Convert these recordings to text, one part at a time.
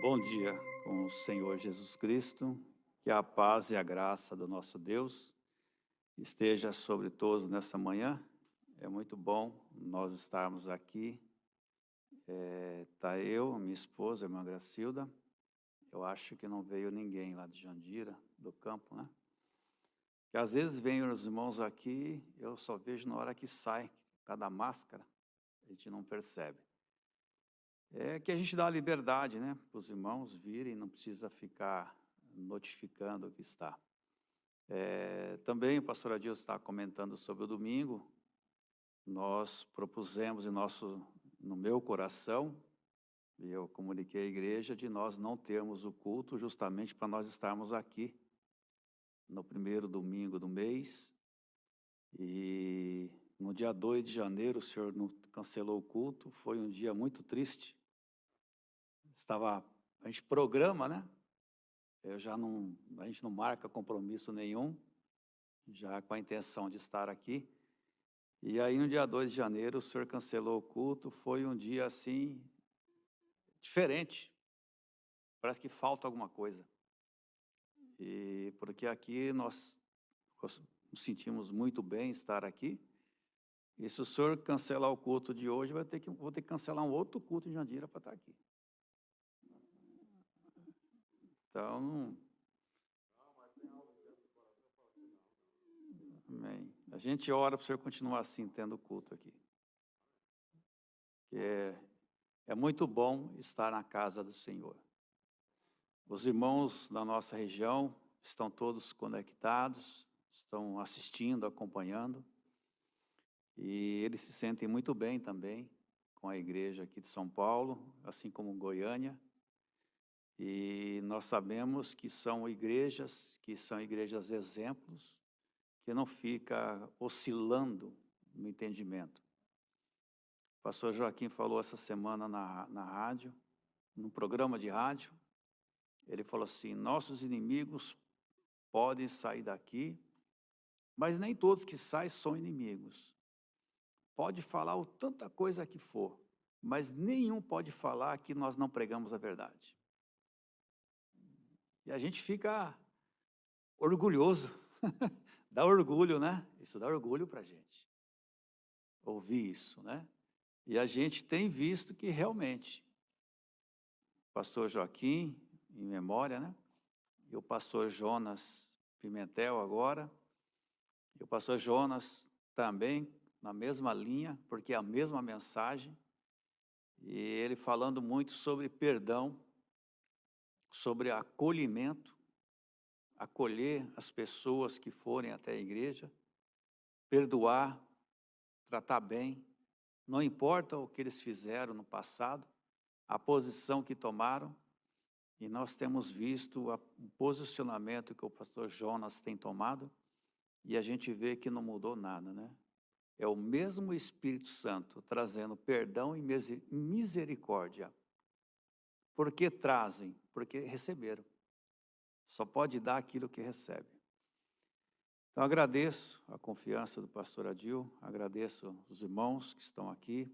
Bom dia com o Senhor Jesus Cristo, que a paz e a graça do nosso Deus esteja sobre todos nessa manhã. É muito bom nós estarmos aqui. Tá eu, minha esposa, a irmã Gracilda. Eu acho que não veio ninguém lá de Jandira, do campo, né? Que às vezes vêm os irmãos aqui, eu só vejo na hora que sai, cada máscara, a gente não percebe. É que a gente dá a liberdade, né, para os irmãos virem, não precisa ficar notificando o que está. Também o pastor Adilson está comentando sobre o domingo. Nós propusemos no meu coração, e eu comuniquei à igreja, de nós não termos o culto justamente para nós estarmos aqui no primeiro domingo do mês. E no dia 2 de janeiro o senhor cancelou o culto, foi um dia muito triste. A gente programa, né? A gente não marca compromisso nenhum, já com a intenção de estar aqui. E aí no dia 2 de janeiro o senhor cancelou o culto, foi um dia assim, diferente. Parece que falta alguma coisa. E porque aqui nós nos sentimos muito bem estar aqui. E se o senhor cancelar o culto de hoje, vou ter que cancelar um outro culto em Jandira para estar aqui. Então, amém. A gente ora para o senhor continuar assim, tendo culto aqui. É muito bom estar na casa do Senhor. Os irmãos da nossa região estão todos conectados, estão assistindo, acompanhando. E eles se sentem muito bem também com a igreja aqui de São Paulo, assim como Goiânia. E nós sabemos que são igrejas exemplos, que não fica oscilando no entendimento. O pastor Joaquim falou essa semana na rádio, num programa de rádio, ele falou assim: nossos inimigos podem sair daqui, mas nem todos que saem são inimigos. Pode falar o tanta coisa que for, mas nenhum pode falar que nós não pregamos a verdade. E a gente fica orgulhoso, dá orgulho, né? Isso dá orgulho para a gente, ouvir isso, né? E a gente tem visto que realmente, o pastor Joaquim, em memória, né? E o pastor Jonas Pimentel agora, e o pastor Jonas também, na mesma linha, porque é a mesma mensagem, e ele falando muito sobre perdão, sobre acolhimento, acolher as pessoas que forem até a igreja, perdoar, tratar bem, não importa o que eles fizeram no passado, a posição que tomaram, e nós temos visto o posicionamento que o pastor Jonas tem tomado, e a gente vê que não mudou nada, né? É o mesmo Espírito Santo trazendo perdão e misericórdia. Por que trazem? Porque receberam. Só pode dar aquilo que recebe. Então, agradeço a confiança do pastor Adil, agradeço os irmãos que estão aqui.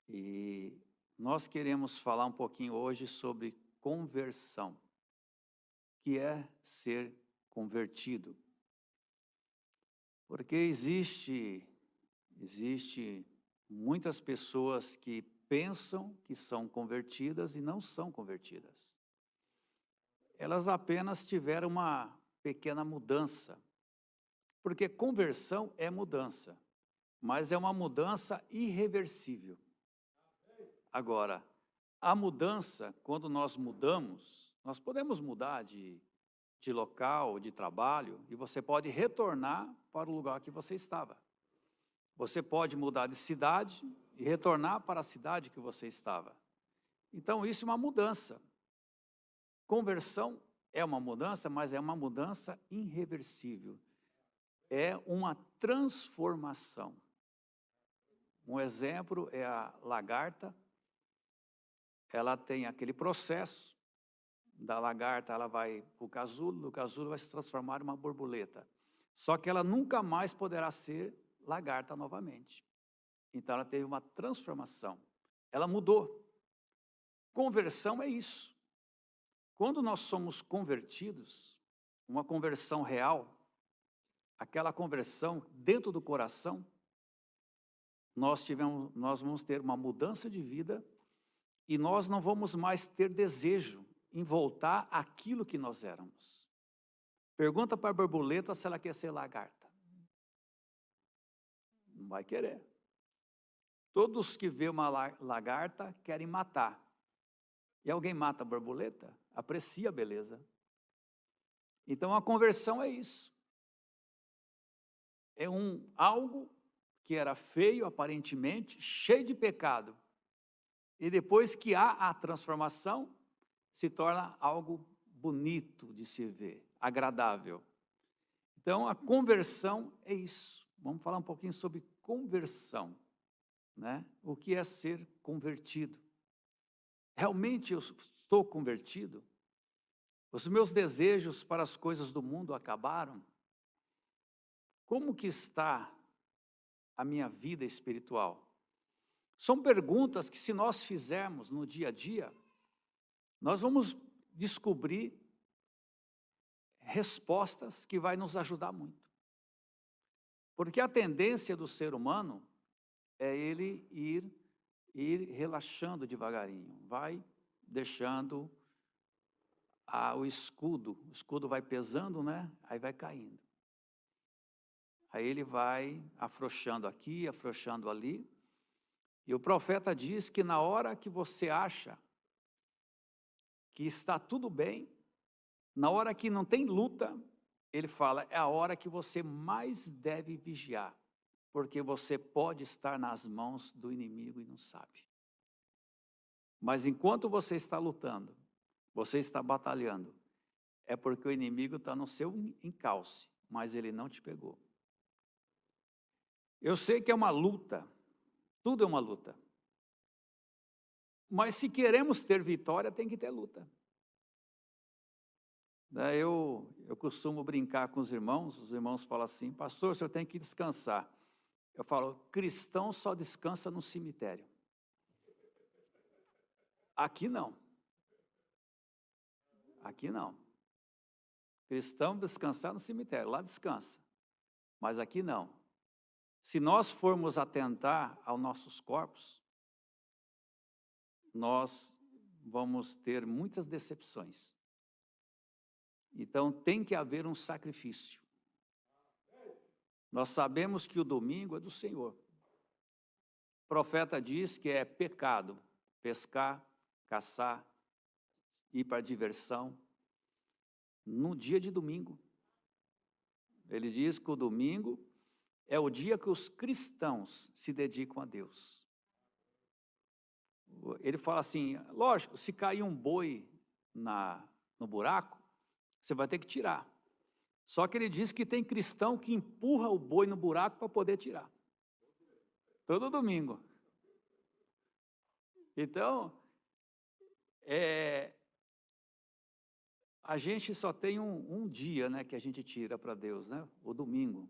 E nós queremos falar um pouquinho hoje sobre conversão, que é ser convertido. Porque existe muitas pessoas que pensam que são convertidas e não são convertidas. Elas apenas tiveram uma pequena mudança, porque conversão é mudança, mas é uma mudança irreversível. Agora, a mudança, quando nós mudamos, nós podemos mudar de local, de trabalho, e você pode retornar para o lugar que você estava. Você pode mudar de cidade e retornar para a cidade que você estava. Então, isso é uma mudança. Conversão é uma mudança, mas é uma mudança irreversível. É uma transformação. Um exemplo é a lagarta. Ela tem aquele processo. Da lagarta, ela vai para o casulo, do casulo vai se transformar em uma borboleta. Só que ela nunca mais poderá ser lagarta novamente. Então, ela teve uma transformação. Ela mudou. conversão é isso. Quando nós somos convertidos, uma conversão real, aquela conversão dentro do coração, nós vamos ter uma mudança de vida e nós não vamos mais ter desejo em voltar àquilo que nós éramos. Pergunta para a borboleta se ela quer ser lagarta. Não vai querer. Todos que vê uma lagarta querem matar. E alguém mata a borboleta? Aprecia a beleza. Então a conversão é isso. É algo que era feio aparentemente, cheio de pecado. E depois que há a transformação, se torna algo bonito de se ver, agradável. Então a conversão é isso. Vamos falar um pouquinho sobre conversão, né? O que é ser convertido? Realmente eu estou convertido? Os meus desejos para as coisas do mundo acabaram? Como que está a minha vida espiritual? São perguntas que, se nós fizermos no dia a dia, nós vamos descobrir respostas que vai nos ajudar muito. Porque a tendência do ser humano é ele ir relaxando devagarinho, vai deixando o escudo vai pesando, né? Aí vai caindo. Aí ele vai afrouxando aqui, afrouxando ali. E o profeta diz que na hora que você acha que está tudo bem, na hora que não tem luta, ele fala, é a hora que você mais deve vigiar, porque você pode estar nas mãos do inimigo e não sabe. Mas enquanto você está lutando, você está batalhando, é porque o inimigo está no seu encalce, mas ele não te pegou. Eu sei que é uma luta, tudo é uma luta. Mas se queremos ter vitória, tem que ter luta. Eu costumo brincar com os irmãos falam assim, pastor, o senhor tem que descansar. Eu falo, cristão só descansa no cemitério. Aqui não. Aqui não. Cristão descansar no cemitério, lá descansa. Mas aqui não. Se nós formos atentar aos nossos corpos, nós vamos ter muitas decepções. Então tem que haver um sacrifício. Nós sabemos que o domingo é do Senhor. O profeta diz que é pecado pescar, caçar, ir para a diversão no dia de domingo. Ele diz que o domingo é o dia que os cristãos se dedicam a Deus. Ele fala assim, lógico, se cair um boi no buraco, você vai ter que tirar. Só que ele diz que tem cristão que empurra o boi no buraco para poder tirar. Todo domingo. Então, a gente só tem um dia, né, que a gente tira para Deus, né? O domingo.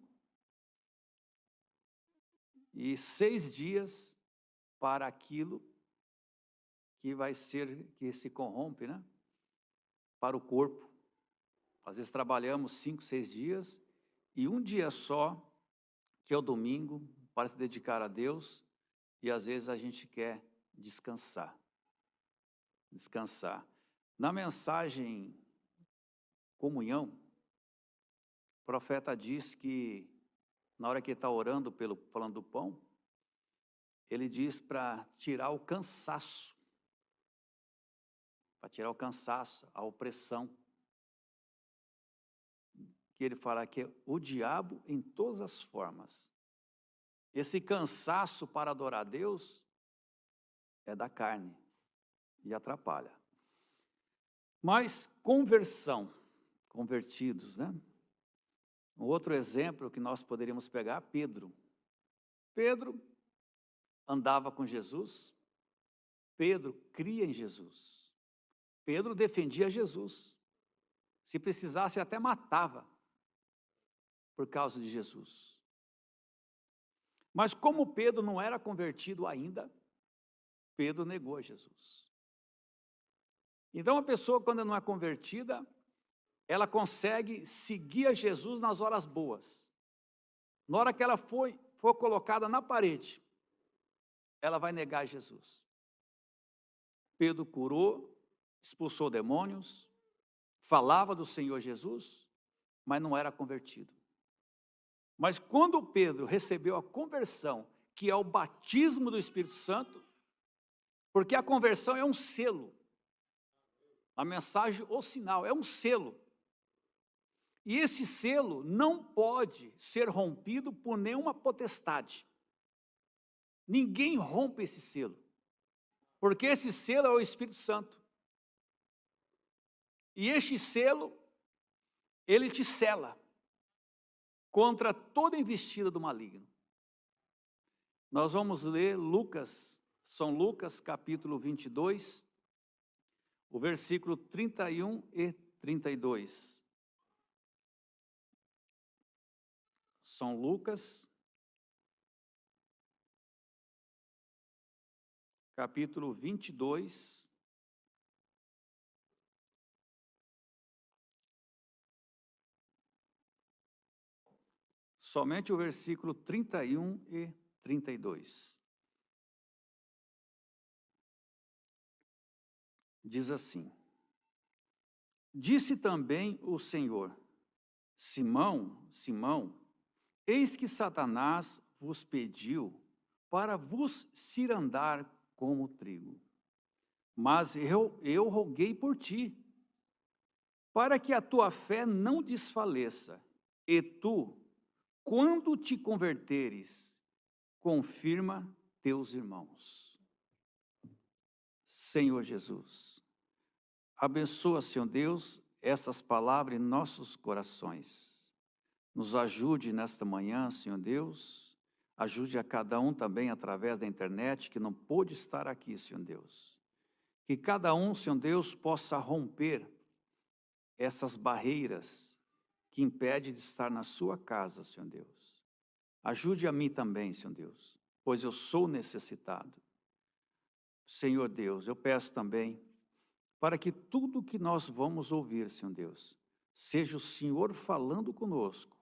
E 6 dias para aquilo que vai ser, que se corrompe, né? Para o corpo. Às vezes trabalhamos 5, 6 dias e um dia só, que é o domingo, para se dedicar a Deus, e às vezes a gente quer descansar. Descansar. Na mensagem comunhão, o profeta diz que na hora que ele está orando, falando do pão, ele diz para tirar o cansaço. Para tirar o cansaço, a opressão. Que ele fala que é o diabo em todas as formas. Esse cansaço para adorar a Deus é da carne e atrapalha. Mas conversão, convertidos, né? Um outro exemplo que nós poderíamos pegar, Pedro. Pedro andava com Jesus, Pedro cria em Jesus, Pedro defendia Jesus, se precisasse até matava por causa de Jesus. Mas como Pedro não era convertido ainda, Pedro negou a Jesus. Então, a pessoa, quando não é convertida, ela consegue seguir a Jesus nas horas boas. Na hora que ela for colocada na parede, ela vai negar Jesus. Pedro curou, expulsou demônios, falava do Senhor Jesus, mas não era convertido. Mas quando Pedro recebeu a conversão, que é o batismo do Espírito Santo, porque a conversão é um selo, a mensagem, o sinal, é um selo. E esse selo não pode ser rompido por nenhuma potestade. Ninguém rompe esse selo, porque esse selo é o Espírito Santo. E este selo, ele te sela contra toda investida do maligno. Nós vamos ler São Lucas, capítulo 22, o versículo 31 e 32. São Lucas, capítulo 22, somente o versículo 31 e 32. Diz assim: Disse também o Senhor: Simão, Simão, eis que Satanás vos pediu para vos cirandar como trigo. Mas eu roguei por ti, para que a tua fé não desfaleça, e tu, quando te converteres, confirma teus irmãos. Senhor Jesus, abençoa, Senhor Deus, essas palavras em nossos corações. Nos ajude nesta manhã, Senhor Deus. Ajude a cada um também através da internet que não pôde estar aqui, Senhor Deus. Que cada um, Senhor Deus, possa romper essas barreiras que impedem de estar na sua casa, Senhor Deus. Ajude a mim também, Senhor Deus, pois eu sou necessitado. Senhor Deus, eu peço também para que tudo que nós vamos ouvir, Senhor Deus, seja o Senhor falando conosco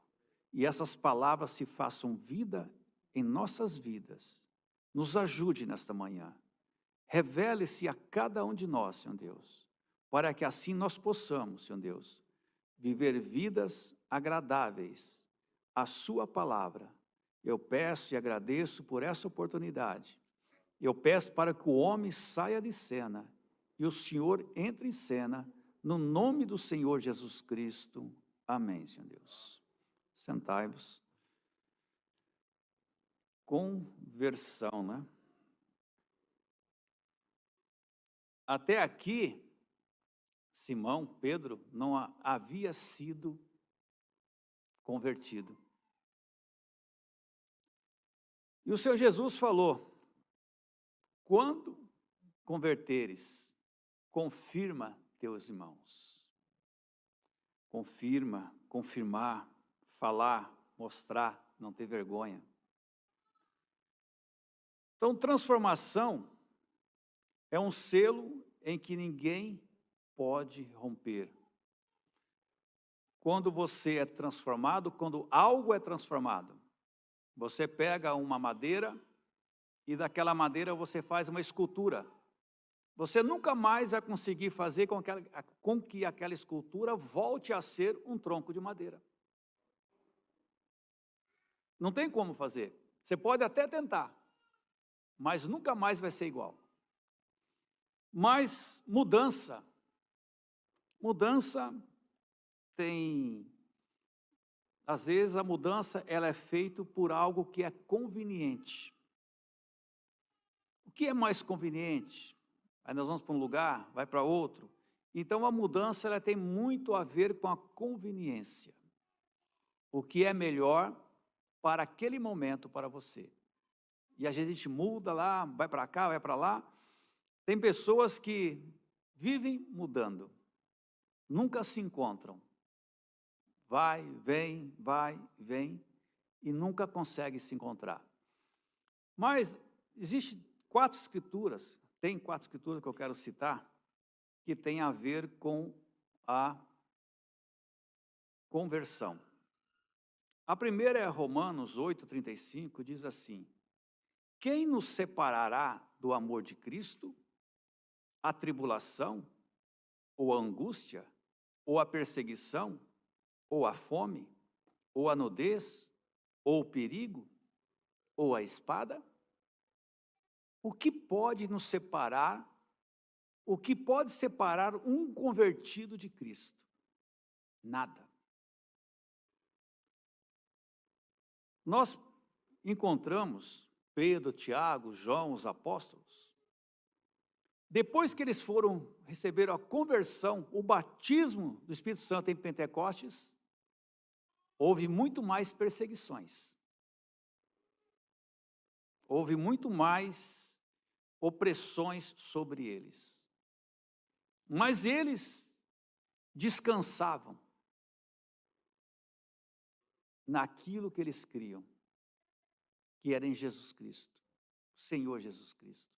e essas palavras se façam vida em nossas vidas. Nos ajude nesta manhã. Revele-se a cada um de nós, Senhor Deus, para que assim nós possamos, Senhor Deus, viver vidas agradáveis à sua palavra. Eu peço e agradeço por essa oportunidade. Eu peço para que o homem saia de cena e o Senhor entre em cena, no nome do Senhor Jesus Cristo. Amém, Senhor Deus. Sentai-vos. Conversão, né? Até aqui, Simão, Pedro, não havia sido convertido. E o Senhor Jesus falou: quando converteres, confirma teus irmãos. Confirma, confirmar, falar, mostrar, não ter vergonha. Então, transformação é um selo em que ninguém pode romper. Quando você é transformado, quando algo é transformado, você pega uma madeira e daquela madeira você faz uma escultura. Você nunca mais vai conseguir fazer com que aquela escultura volte a ser um tronco de madeira. Não tem como fazer. Você pode até tentar, mas nunca mais vai ser igual. Mas mudança tem, às vezes a mudança ela é feita por algo que é conveniente. O que é mais conveniente? Aí nós vamos para um lugar, vai para outro. Então a mudança ela tem muito a ver com a conveniência. O que é melhor para aquele momento para você. E às vezes a gente muda lá, vai para cá, vai para lá. Tem pessoas que vivem mudando, nunca se encontram. Vai, vem, e nunca consegue se encontrar. Mas existem 4 escrituras, tem 4 escrituras que eu quero citar, que tem a ver com a conversão. A primeira é Romanos 8,35, diz assim: quem nos separará do amor de Cristo? A tribulação, ou a angústia, ou a perseguição, ou a fome, ou a nudez, ou o perigo, ou a espada? O que pode nos separar? O que pode separar um convertido de Cristo? Nada. Nós encontramos Pedro, Tiago, João, os apóstolos. Depois que eles receberam a conversão, o batismo do Espírito Santo em Pentecostes, houve muito mais perseguições. Houve muito mais opressões sobre eles. Mas eles descansavam naquilo que eles criam, que era em Jesus Cristo, o Senhor Jesus Cristo.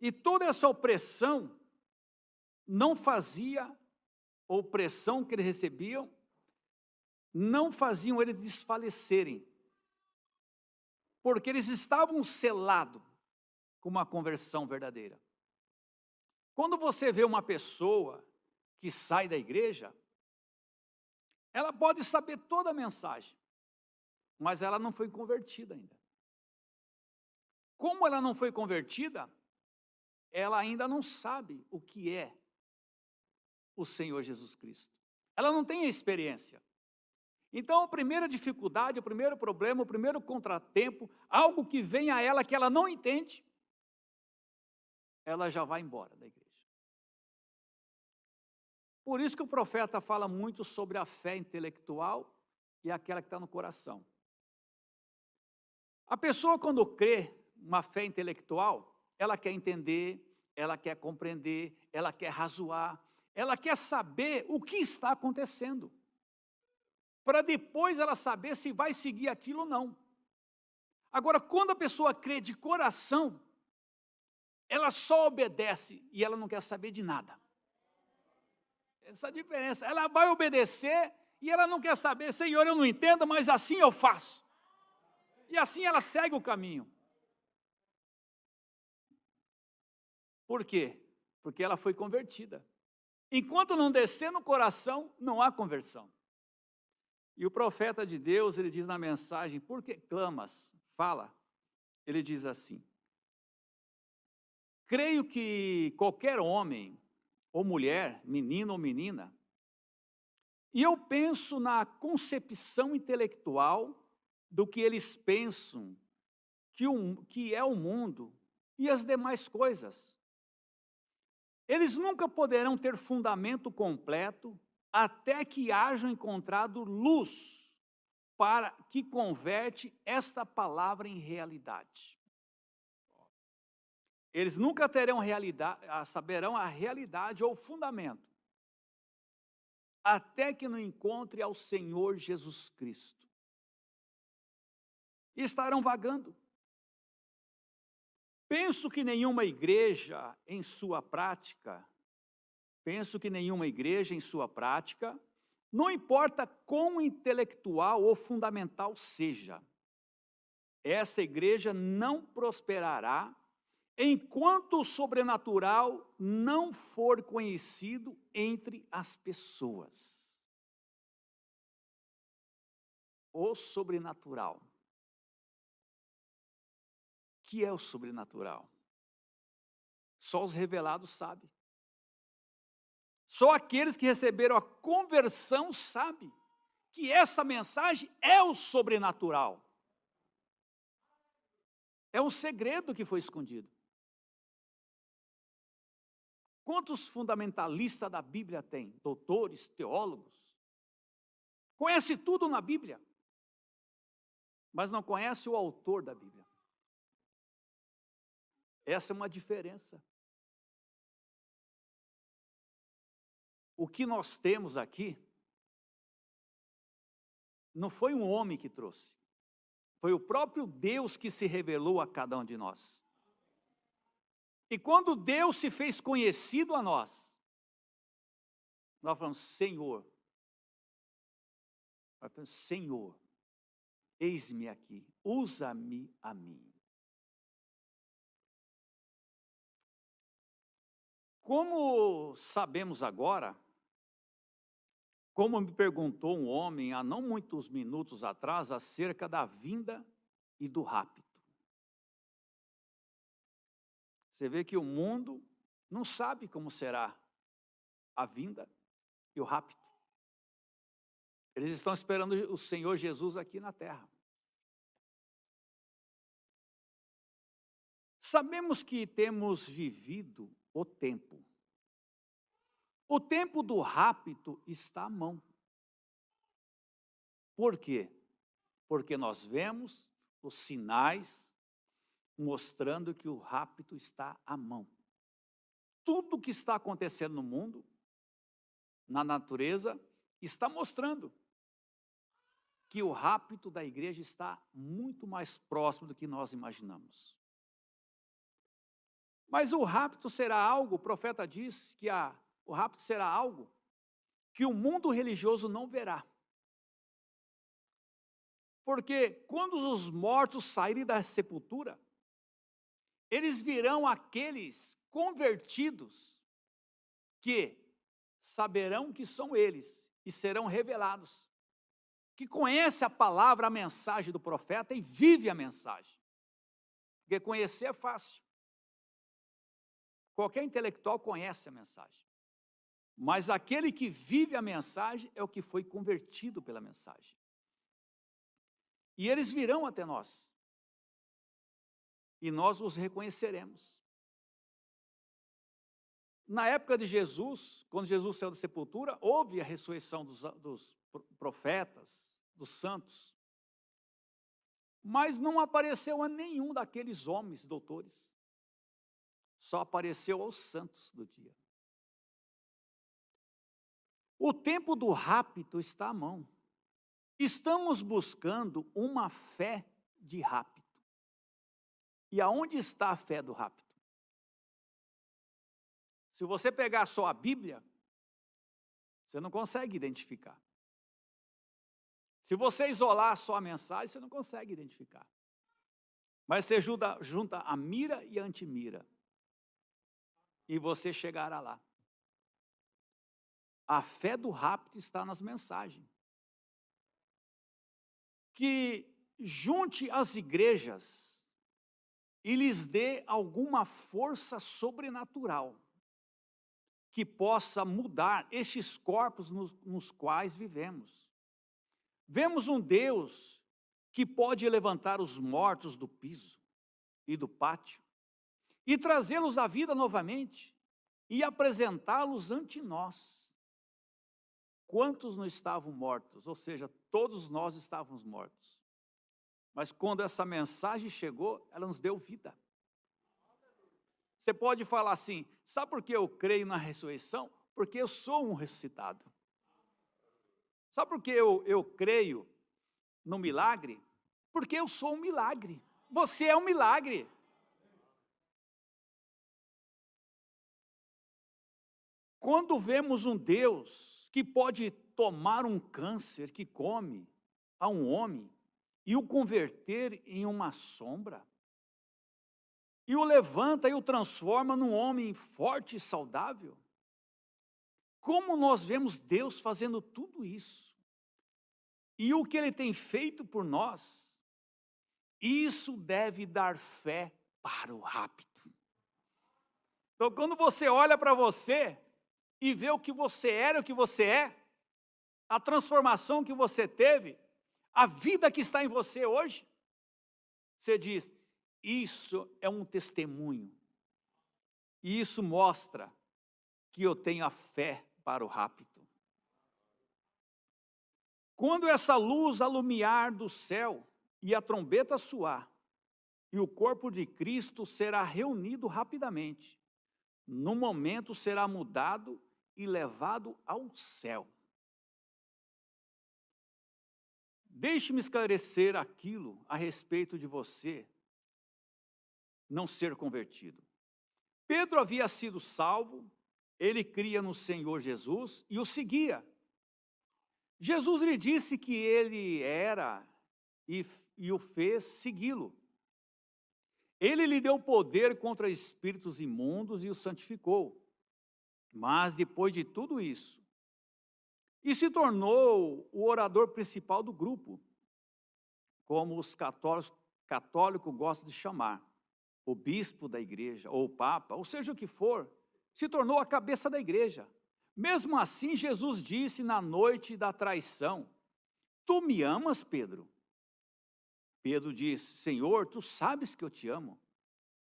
E toda essa opressão não fazia, opressão que eles recebiam, não faziam eles desfalecerem, porque eles estavam selados com uma conversão verdadeira. Quando você vê uma pessoa que sai da igreja, ela pode saber toda a mensagem, mas ela não foi convertida ainda. Como ela não foi convertida, ela ainda não sabe o que é o Senhor Jesus Cristo. Ela não tem a experiência. Então, a primeira dificuldade, o primeiro problema, o primeiro contratempo, algo que vem a ela que ela não entende, ela já vai embora da igreja. Por isso que o profeta fala muito sobre a fé intelectual e aquela que está no coração. A pessoa, quando crê uma fé intelectual, ela quer entender, ela quer compreender, ela quer razoar, ela quer saber o que está acontecendo, para depois ela saber se vai seguir aquilo ou não. Agora, quando a pessoa crê de coração, ela só obedece e ela não quer saber de nada. Essa é a diferença. Ela vai obedecer e ela não quer saber, Senhor, eu não entendo, mas assim eu faço. E assim ela segue o caminho. Por quê? Porque ela foi convertida. Enquanto não descer no coração, não há conversão. E o profeta de Deus, ele diz na mensagem, por que clamas? Fala. Ele diz assim: creio que qualquer homem ou mulher, menino ou menina, e eu penso na concepção intelectual do que eles pensam que é o mundo e as demais coisas. Eles nunca poderão ter fundamento completo até que hajam encontrado luz para que converte esta palavra em realidade. Eles nunca terão saberão a realidade ou o fundamento, até que não encontre ao Senhor Jesus Cristo. E estarão vagando. Penso que nenhuma igreja em sua prática, não importa quão intelectual ou fundamental seja, essa igreja não prosperará enquanto o sobrenatural não for conhecido entre as pessoas. O sobrenatural. O que é o sobrenatural? Só os revelados sabem. Só aqueles que receberam a conversão sabem que essa mensagem é o sobrenatural. É um segredo que foi escondido. Quantos fundamentalistas da Bíblia tem? Doutores, teólogos. Conhece tudo na Bíblia, mas não conhece o autor da Bíblia. Essa é uma diferença. O que nós temos aqui não foi um homem que trouxe, foi o próprio Deus que se revelou a cada um de nós. E quando Deus se fez conhecido a nós falamos, Senhor, Senhor, eis-me aqui, usa-me a mim. Como sabemos agora, como me perguntou um homem há não muitos minutos atrás, acerca da vinda e do rapto. Você vê que o mundo não sabe como será a vinda e o rapto. Eles estão esperando o Senhor Jesus aqui na terra. Sabemos que temos vivido o tempo. O tempo do rapto está à mão. Por quê? Porque nós vemos os sinais mostrando que o rapto está à mão. Tudo que está acontecendo no mundo, na natureza, está mostrando que o rapto da igreja está muito mais próximo do que nós imaginamos. Mas o rapto será algo, o profeta diz que o rapto será algo que o mundo religioso não verá. Porque quando os mortos saírem da sepultura, eles virão aqueles convertidos que saberão que são eles e serão revelados. Que conhece a palavra, a mensagem do profeta e vive a mensagem. Porque conhecer é fácil. Qualquer intelectual conhece a mensagem. Mas aquele que vive a mensagem é o que foi convertido pela mensagem. E eles virão até nós. E nós os reconheceremos. Na época de Jesus, quando Jesus saiu da sepultura, houve a ressurreição dos profetas, dos santos. Mas não apareceu a nenhum daqueles homens doutores. Só apareceu aos santos do dia. O tempo do rapto está à mão. Estamos buscando uma fé de rapto. E aonde está a fé do rapto? Se você pegar só a Bíblia, você não consegue identificar. Se você isolar só a mensagem, você não consegue identificar. Mas você junta a mira e a antimira. E você chegará lá. A fé do rapto está nas mensagens. Que junte as igrejas e lhes dê alguma força sobrenatural que possa mudar estes corpos nos quais vivemos. Vemos um Deus que pode levantar os mortos do piso e do pátio e trazê-los à vida novamente e apresentá-los ante nós. Quantos não estavam mortos? Ou seja, todos nós estávamos mortos. Mas quando essa mensagem chegou, ela nos deu vida. Você pode falar assim, sabe por que eu creio na ressurreição? Porque eu sou um ressuscitado. Sabe por que eu creio no milagre? Porque eu sou um milagre. Você é um milagre. Quando vemos um Deus que pode tomar um câncer que come a um homem e o converter em uma sombra, e o levanta e o transforma num homem forte e saudável, como nós vemos Deus fazendo tudo isso, e o que Ele tem feito por nós, isso deve dar fé para o rapto. Então, quando você olha para você e vê o que você era, o que você é, a transformação que você teve, a vida que está em você hoje, você diz, isso é um testemunho. E isso mostra que eu tenho a fé para o rapto. Quando essa luz alumiar do céu e a trombeta soar, e o corpo de Cristo será reunido rapidamente, no momento será mudado e levado ao céu. Deixe-me esclarecer aquilo a respeito de você não ser convertido. Pedro havia sido salvo, ele cria no Senhor Jesus e o seguia. Jesus lhe disse que ele era e o fez segui-lo. Ele lhe deu poder contra espíritos imundos e o santificou. Mas depois de tudo isso, e se tornou o orador principal do grupo, como os católicos gostam de chamar, o bispo da igreja, ou o papa, ou seja o que for, se tornou a cabeça da igreja. Mesmo assim, Jesus disse na noite da traição: tu me amas, Pedro? Pedro disse: Senhor, tu sabes que eu te amo.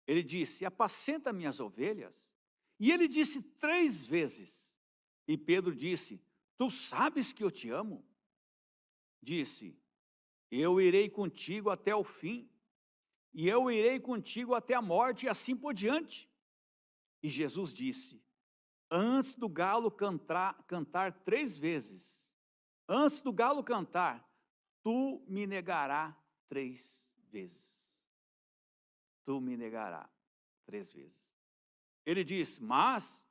Ele disse: apacenta minhas ovelhas. E ele disse 3 vezes. E Pedro disse: tu sabes que eu te amo? Disse: eu irei contigo até o fim, e eu irei contigo até a morte, e assim por diante. E Jesus disse: antes do galo cantar 3 vezes, antes do galo cantar, tu me negarás 3 vezes. Tu me negarás 3 vezes. Ele disse: mas,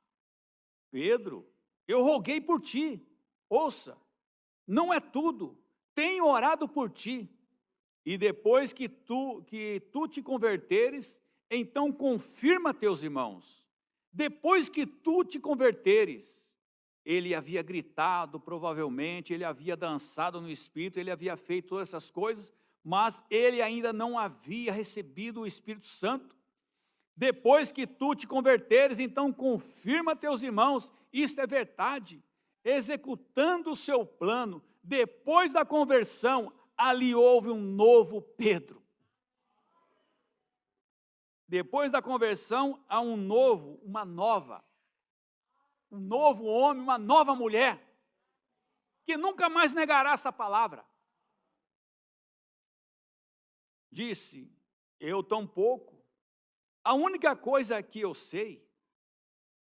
Pedro, eu roguei por ti. Ouça, não é tudo. Tenho orado por ti. E depois que tu te converteres, então confirma teus irmãos. Depois que tu te converteres, ele havia gritado, provavelmente, ele havia dançado no Espírito, ele havia feito todas essas coisas, mas ele ainda não havia recebido o Espírito Santo. Depois que tu te converteres, então confirma teus irmãos, isto é verdade, executando o seu plano. Depois da conversão, ali houve um novo Pedro. Depois da conversão, há um novo homem, uma nova mulher, que nunca mais negará essa palavra. Disse: eu tampouco. A única coisa que eu sei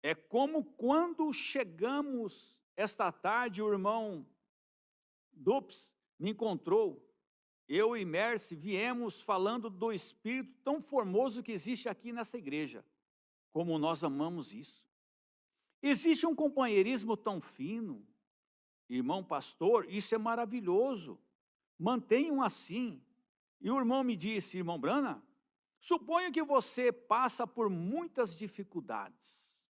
é como quando chegamos esta tarde, o irmão Dups me encontrou, eu e Mercy viemos falando do Espírito tão formoso que existe aqui nessa igreja, como nós amamos isso. Existe um companheirismo tão fino, irmão pastor, isso é maravilhoso, mantenham assim. E o irmão me disse: irmão Brana, suponho que você passa por muitas dificuldades.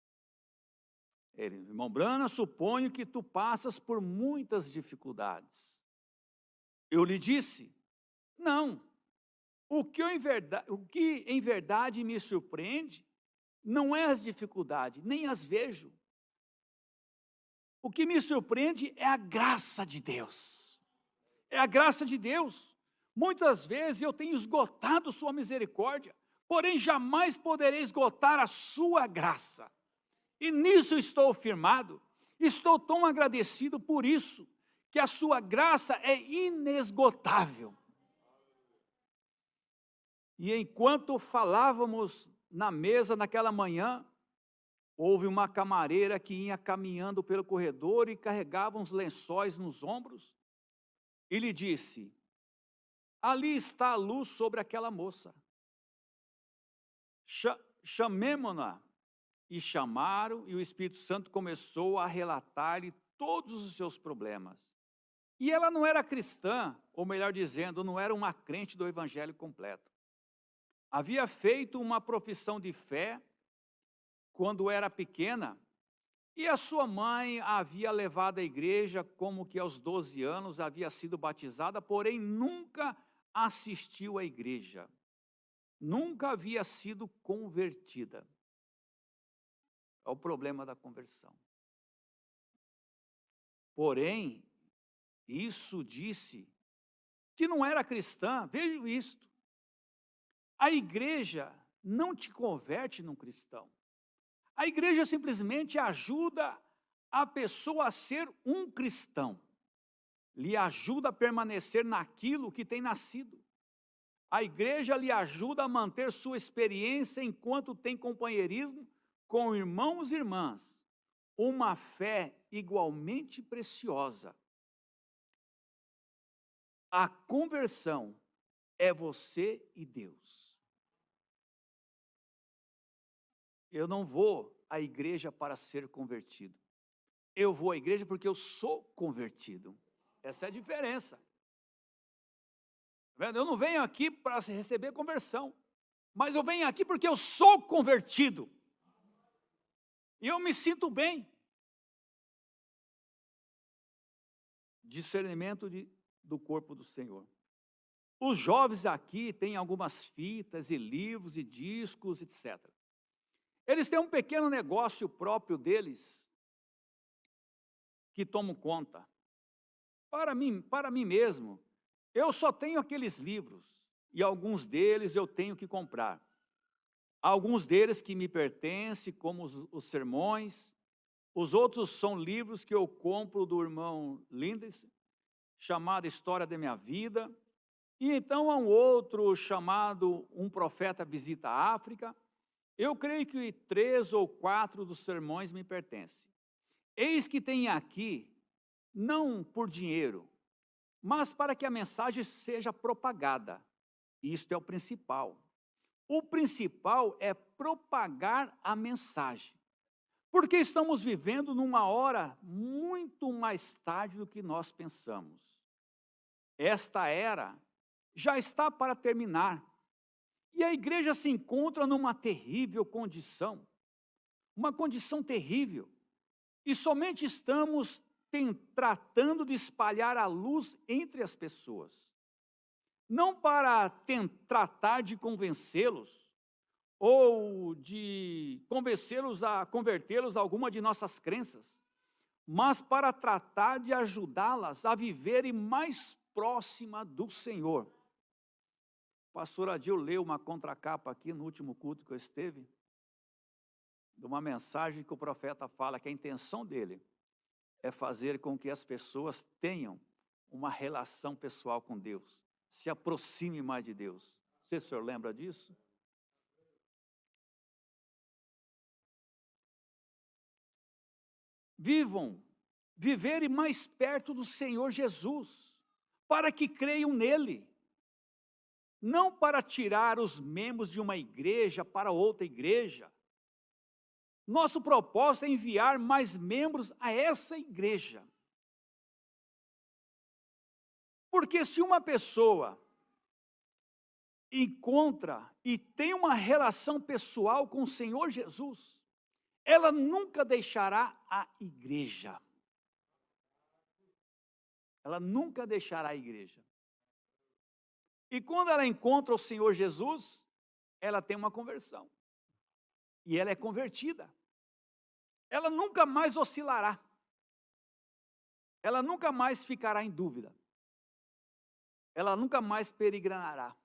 Ele: irmão Brana, suponho que tu passas por muitas dificuldades. Eu lhe disse: não, o que em verdade me surpreende não é as dificuldades, nem as vejo. O que me surpreende é a graça de Deus. É a graça de Deus. Muitas vezes eu tenho esgotado sua misericórdia, porém jamais poderei esgotar a sua graça. E nisso estou firmado. Estou tão agradecido por isso, que a sua graça é inesgotável. E enquanto falávamos na mesa naquela manhã, houve uma camareira que ia caminhando pelo corredor e carregava uns lençóis nos ombros, e lhe disse: ali está a luz sobre aquela moça. Chamemo-na. E chamaram, e o Espírito Santo começou a relatar-lhe todos os seus problemas. E ela não era cristã, ou melhor dizendo, não era uma crente do evangelho completo. Havia feito uma profissão de fé quando era pequena, e a sua mãe a havia levado à igreja como que aos 12 anos havia sido batizada, porém nunca assistiu à igreja. Nunca havia sido convertida. É o problema da conversão. Porém, isso disse que não era cristã. Veja isto. A igreja não te converte num cristão. A igreja simplesmente ajuda a pessoa a ser um cristão. Lhe ajuda a permanecer naquilo que tem nascido. A igreja lhe ajuda a manter sua experiência enquanto tem companheirismo com irmãos e irmãs, uma fé igualmente preciosa. A conversão é você e Deus. eu não vou à igreja para ser convertido. Eu vou à igreja porque eu sou convertido. Essa é a diferença. Tá vendo? Eu não venho aqui para receber conversão, mas eu venho aqui porque eu sou convertido. E eu me sinto bem. Discernimento do corpo do Senhor. Os jovens aqui têm algumas fitas e livros e discos, etc. Eles têm um pequeno negócio próprio deles que tomam conta. Para mim mesmo, eu só tenho aqueles livros e alguns deles eu tenho que comprar. Alguns deles que me pertencem, como os sermões. Os outros são livros que eu compro do irmão Lindes, chamado História da Minha Vida. E então há um outro chamado Um Profeta Visita a África. Eu creio que 3 ou 4 dos sermões me pertencem. Eis que tem aqui, não por dinheiro, mas para que a mensagem seja propagada. Isto é o principal. O principal é propagar a mensagem. Porque estamos vivendo numa hora muito mais tarde do que nós pensamos. Esta era já está para terminar. E a igreja se encontra numa terrível condição. Uma condição terrível. E somente estamos tratando de espalhar a luz entre as pessoas. Não para tratar de convencê-los, ou de convencê-los a convertê-los a alguma de nossas crenças, mas para tratar de ajudá-las a viverem mais próxima do Senhor. O pastor Adil leu uma contracapa aqui no último culto que eu esteve, de uma mensagem que o profeta fala que a intenção dele é fazer com que as pessoas tenham uma relação pessoal com Deus, se aproxime mais de Deus. Não sei se o senhor lembra disso. Viverem mais perto do Senhor Jesus, para que creiam nele, não para tirar os membros de uma igreja para outra igreja. Nosso propósito é enviar mais membros a essa igreja. Porque se uma pessoa encontra e tem uma relação pessoal com o Senhor Jesus, ela nunca deixará a igreja. Ela nunca deixará a igreja. E quando ela encontra o Senhor Jesus, ela tem uma conversão. E ela é convertida. Ela nunca mais oscilará. Ela nunca mais ficará em dúvida. Ela nunca mais peregrinará.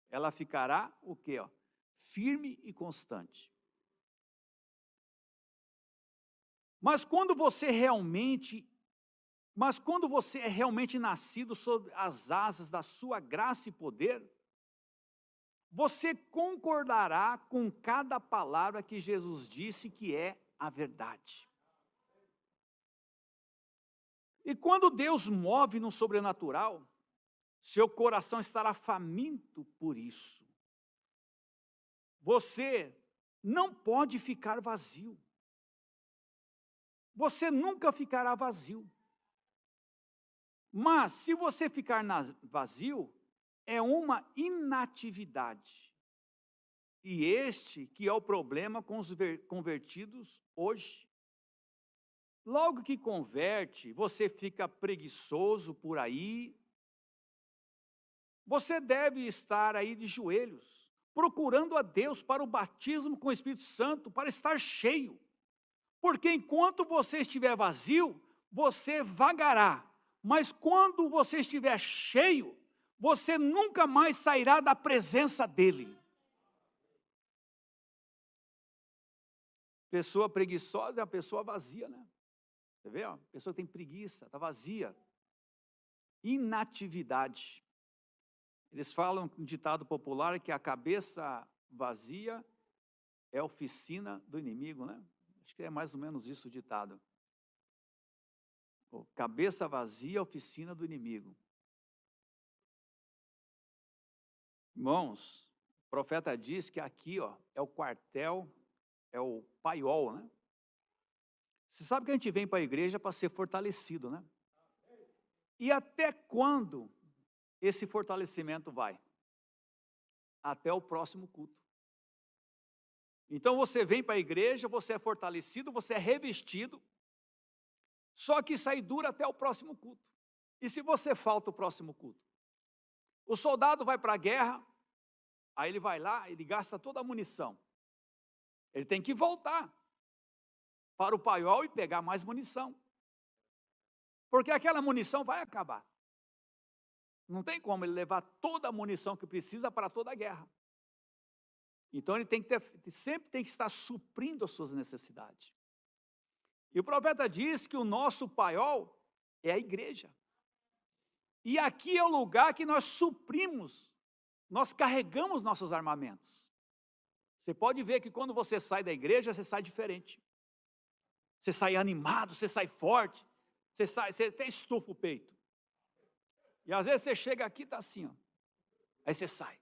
Ela ficará o quê? Firme e constante. Mas quando você é realmente nascido sob as asas da sua graça e poder, você concordará com cada palavra que Jesus disse que é a verdade. E quando Deus move no sobrenatural, seu coração estará faminto por isso. Você não pode ficar vazio. Você nunca ficará vazio. Mas, se você ficar vazio, é uma inatividade. E este que é o problema com os convertidos hoje. Logo que converte, você fica preguiçoso por aí. Você deve estar aí de joelhos, procurando a Deus para o batismo com o Espírito Santo, para estar cheio. Porque enquanto você estiver vazio, você vagará. Mas quando você estiver cheio, você nunca mais sairá da presença dEle. Pessoa preguiçosa é a pessoa vazia, né? Você vê? A pessoa que tem preguiça, está vazia. Inatividade. Eles falam um ditado popular que a cabeça vazia é a oficina do inimigo, né? Acho que é mais ou menos isso o ditado. Cabeça vazia, oficina do inimigo. Irmãos, o profeta diz que aqui é o quartel é o paiol, né? Você sabe que a gente vem para a igreja para ser fortalecido, né? E até quando esse fortalecimento vai? Até o próximo culto. Então você vem para a igreja, você é fortalecido, você é revestido, só que isso aí dura até o próximo culto. E se você falta o próximo culto? O soldado vai para a guerra, aí ele vai lá, ele gasta toda a munição. Ele tem que voltar para o paiol e pegar mais munição. Porque aquela munição vai acabar. Não tem como ele levar toda a munição que precisa para toda a guerra. Então ele sempre tem que estar suprindo as suas necessidades. E o profeta diz que o nosso paiol é a igreja. E aqui é o lugar que nós suprimos, nós carregamos nossos armamentos. Você pode ver que quando você sai da igreja, você sai diferente. Você sai animado, você sai forte, você até estufa o peito. E às vezes você chega aqui e está assim, ó. Aí você sai.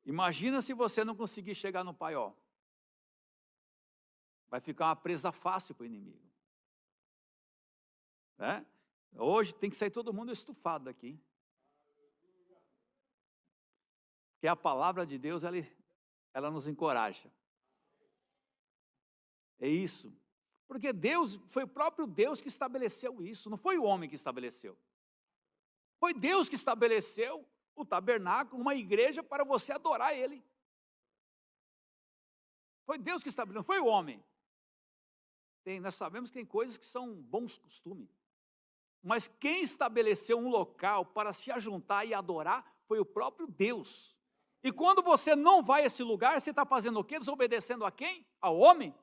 Imagina se você não conseguir chegar no paiol. Vai ficar uma presa fácil para o inimigo. Né? Hoje tem que sair todo mundo estufado daqui. Porque a palavra de Deus, ela nos encoraja. É isso. Porque Deus, foi o próprio Deus que estabeleceu isso, não foi o homem que estabeleceu. Foi Deus que estabeleceu o tabernáculo, uma igreja para você adorar Ele. Foi Deus que estabeleceu, não foi o homem. Nós sabemos que tem coisas que são bons costumes. Mas quem estabeleceu um local para se ajuntar e adorar foi o próprio Deus. E quando você não vai a esse lugar, você está fazendo o quê? Desobedecendo a quem? Ao homem?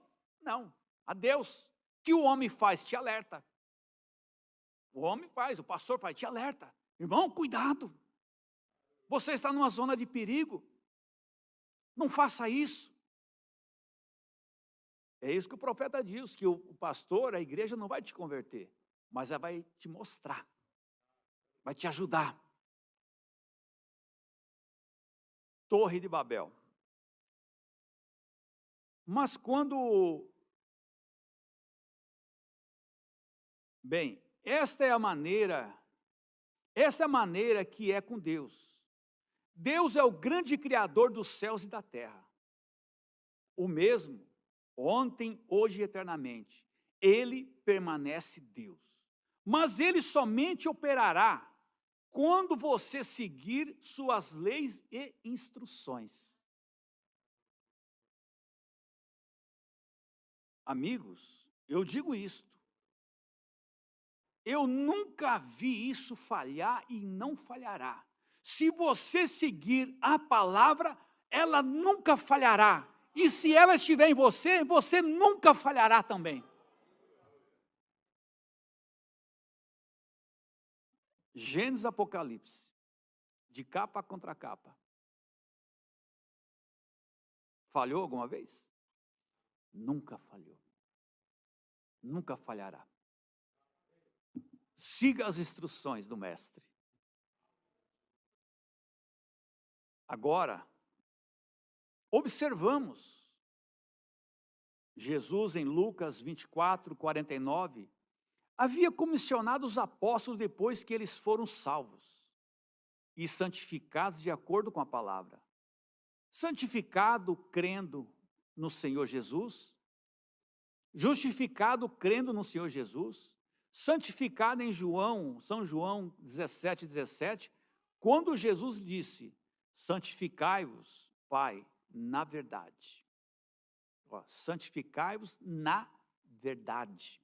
Não, a Deus. O que o homem faz? Te alerta. O homem faz, o pastor faz, te alerta. Irmão, cuidado. Você está numa zona de perigo. Não faça isso. É isso que o profeta diz, que o pastor, a igreja não vai te converter, mas ela vai te mostrar, vai te ajudar. Torre de Babel. Mas quando... Bem, essa é a maneira que é com Deus. Deus é o grande criador dos céus e da terra. O mesmo, ontem, hoje e eternamente. Ele permanece Deus. Mas Ele somente operará quando você seguir suas leis e instruções. Amigos, eu digo isto. Eu nunca vi isso falhar e não falhará. Se você seguir a palavra, ela nunca falhará. E se ela estiver em você, você nunca falhará também. Gênesis, Apocalipse, de capa contra capa. Falhou alguma vez? Nunca falhou. Nunca falhará. Siga as instruções do mestre. Agora, observamos Jesus em Lucas 24, 49, havia comissionado os apóstolos depois que eles foram salvos e santificados de acordo com a palavra. Santificado crendo no Senhor Jesus, justificado crendo no Senhor Jesus, santificado em São João 17, 17, quando Jesus disse, santificai-vos, Pai, na verdade. Santificai-vos na verdade.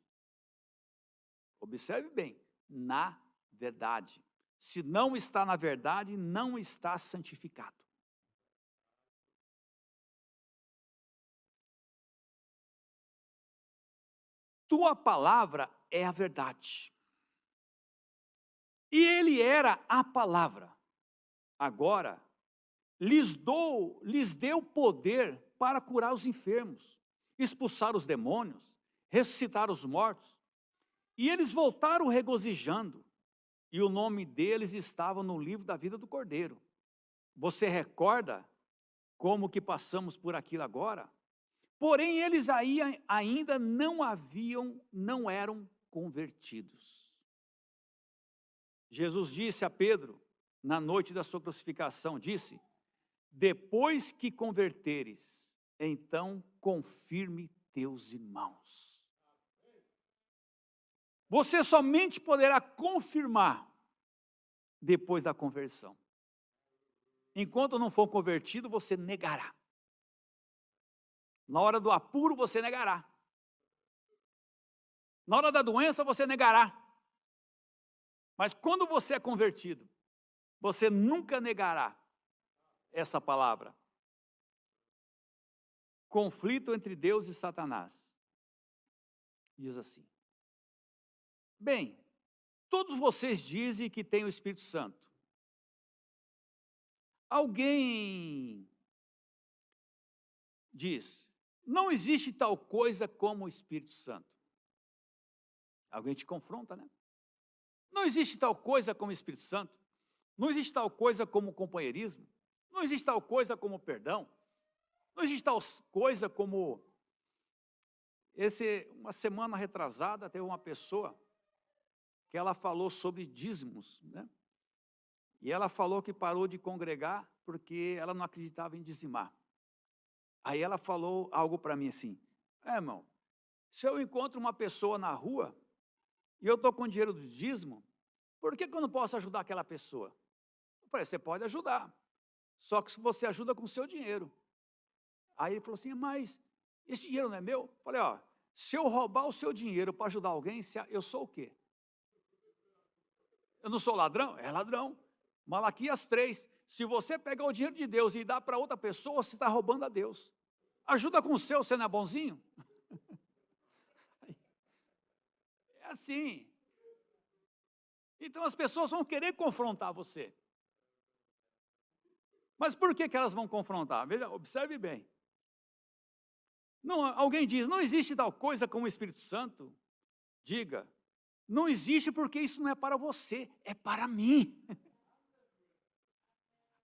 Observe bem, na verdade. Se não está na verdade, não está santificado. Tua palavra é a verdade. E ele era a palavra. Agora, lhes deu poder para curar os enfermos, expulsar os demônios, ressuscitar os mortos. E eles voltaram regozijando, e o nome deles estava no livro da vida do Cordeiro. Você recorda como que passamos por aquilo agora. Porém, eles aí ainda não eram convertidos. Jesus disse a Pedro, na noite da sua crucificação, disse: depois que converteres, então confirme teus irmãos. Você somente poderá confirmar depois da conversão. Enquanto não for convertido, você negará. Na hora do apuro, você negará. Na hora da doença, você negará. Mas quando você é convertido, você nunca negará essa palavra. Conflito entre Deus e Satanás. Diz assim: bem, todos vocês dizem que têm o Espírito Santo. Alguém diz: não existe tal coisa como o Espírito Santo. Alguém te confronta, né? Não existe tal coisa como o Espírito Santo. Não existe tal coisa como companheirismo. Não existe tal coisa como perdão. Não existe tal coisa como... Uma semana retrasada, teve uma pessoa que ela falou sobre dízimos, né? E ela falou que parou de congregar porque ela não acreditava em dizimar. Aí ela falou algo para mim assim: irmão, se eu encontro uma pessoa na rua e eu estou com dinheiro do dízimo, por que eu não posso ajudar aquela pessoa? Eu falei: você pode ajudar, só que se você ajuda com o seu dinheiro. Aí ele falou assim: mas esse dinheiro não é meu? Eu falei: se eu roubar o seu dinheiro para ajudar alguém, eu sou o quê? Eu não sou ladrão? É ladrão. Malaquias 3, se você pegar o dinheiro de Deus e dar para outra pessoa, você está roubando a Deus. Ajuda com o seu, você não é bonzinho? É assim. Então as pessoas vão querer confrontar você. Mas por que elas vão confrontar? Veja, observe bem. Não, alguém diz: não existe tal coisa como o Espírito Santo. Diga: não existe porque isso não é para você, é para mim.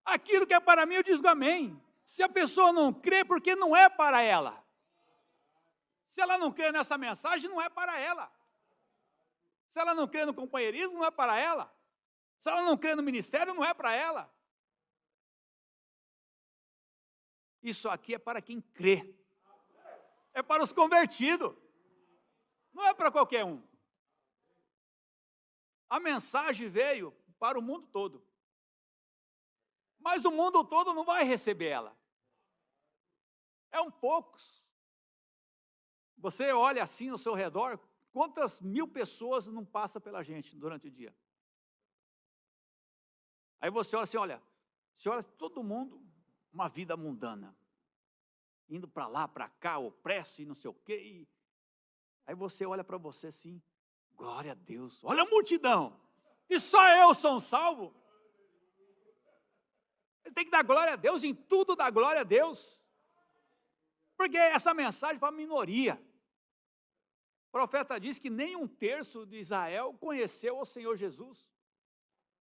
Aquilo que é para mim, eu digo amém. Se a pessoa não crê, porque não é para ela. Se ela não crê nessa mensagem, não é para ela. Se ela não crê no companheirismo, não é para ela. Se ela não crê no ministério, não é para ela. Isso aqui é para quem crê. É para os convertidos. Não é para qualquer um. A mensagem veio para o mundo todo. Mas o mundo todo não vai receber ela. É um poucos. Você olha assim ao seu redor, quantas mil pessoas não passam pela gente durante o dia? Aí você olha assim, você olha todo mundo, uma vida mundana. Indo para lá, para cá, opresso e não sei o quê. Aí você olha para você assim, glória a Deus, olha a multidão. E só eu sou um salvo. Ele tem que dar glória a Deus, em tudo dá glória a Deus. Porque essa mensagem é para a minoria. O profeta diz que nem 1/3 de Israel conheceu o Senhor Jesus.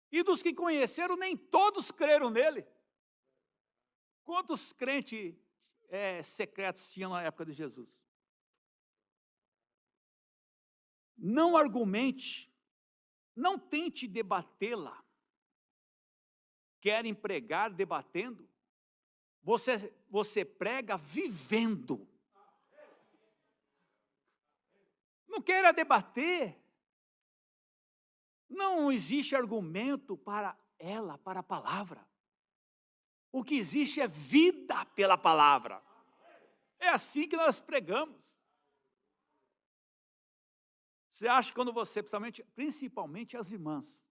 E dos que conheceram, nem todos creram nele. Quantos crentes secretos tinham na época de Jesus? Não argumente, não tente debatê-la. Querem pregar debatendo? Você prega vivendo. Não queira debater. Não existe argumento para ela, para a palavra. O que existe é vida pela palavra. É assim que nós pregamos. Você acha que quando você, principalmente as irmãs,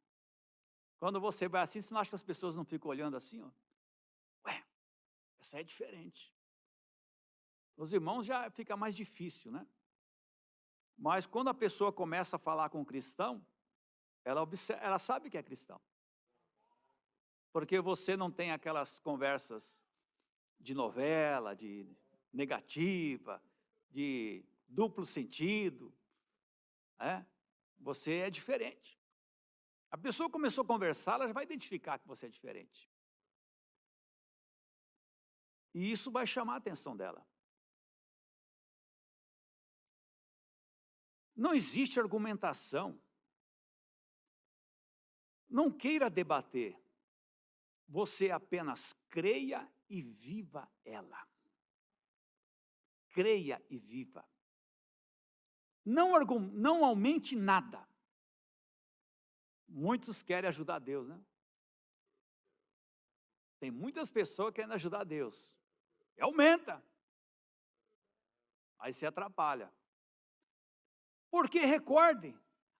quando você vai assim, você não acha que as pessoas não ficam olhando assim? Ué, essa é diferente. Os irmãos já fica mais difícil, né? Mas quando a pessoa começa a falar com o cristão, ela sabe que é cristão. Porque você não tem aquelas conversas de novela, de negativa, de duplo sentido. Você é diferente. A pessoa começou a conversar, ela já vai identificar que você é diferente. E isso vai chamar a atenção dela. Não existe argumentação. Não queira debater. Você apenas creia e viva ela. Creia e viva. Não aumente nada. Muitos querem ajudar Deus, né? Tem muitas pessoas querendo ajudar Deus. E aumenta. Aí se atrapalha. Porque recorde,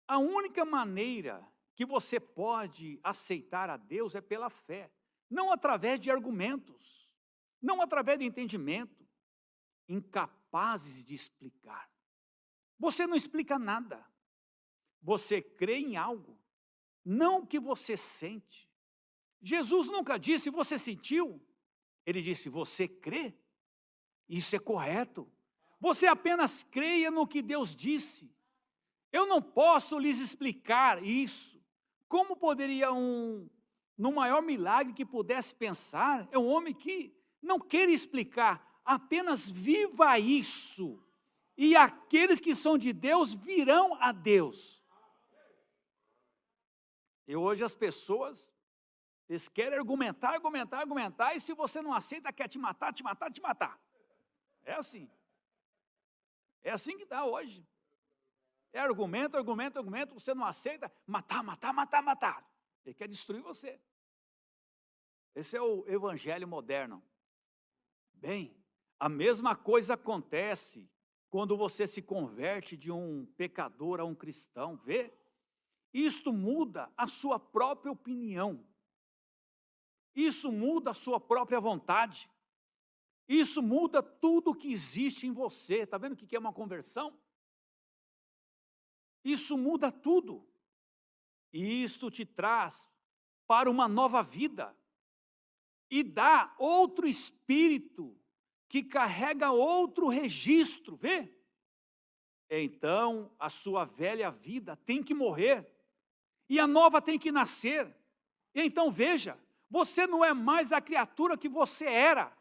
a única maneira que você pode aceitar a Deus é pela fé. Não através de argumentos. Não através de entendimento. Incapazes de explicar. Você não explica nada. Você crê em algo. Não o que você sente. Jesus nunca disse, você sentiu? Ele disse, você crê? Isso é correto. Você apenas creia no que Deus disse. Eu não posso lhes explicar isso. Como poderia no maior milagre que pudesse pensar, é um homem que não quer explicar, apenas viva isso. E aqueles que são de Deus virão a Deus. E hoje as pessoas, eles querem argumentar, e se você não aceita, quer te matar. É assim. É assim que está hoje. É argumento, você não aceita, matar. Ele quer destruir você. Esse é o evangelho moderno. Bem, a mesma coisa acontece quando você se converte de um pecador a um cristão, vê? Isto muda a sua própria opinião. Isso muda a sua própria vontade. Isso muda tudo que existe em você. Está vendo o que é uma conversão? Isso muda tudo. E isto te traz para uma nova vida. E dá outro espírito que carrega outro registro, vê? Então, a sua velha vida tem que morrer. E a nova tem que nascer. E então, veja, você não é mais a criatura que você era.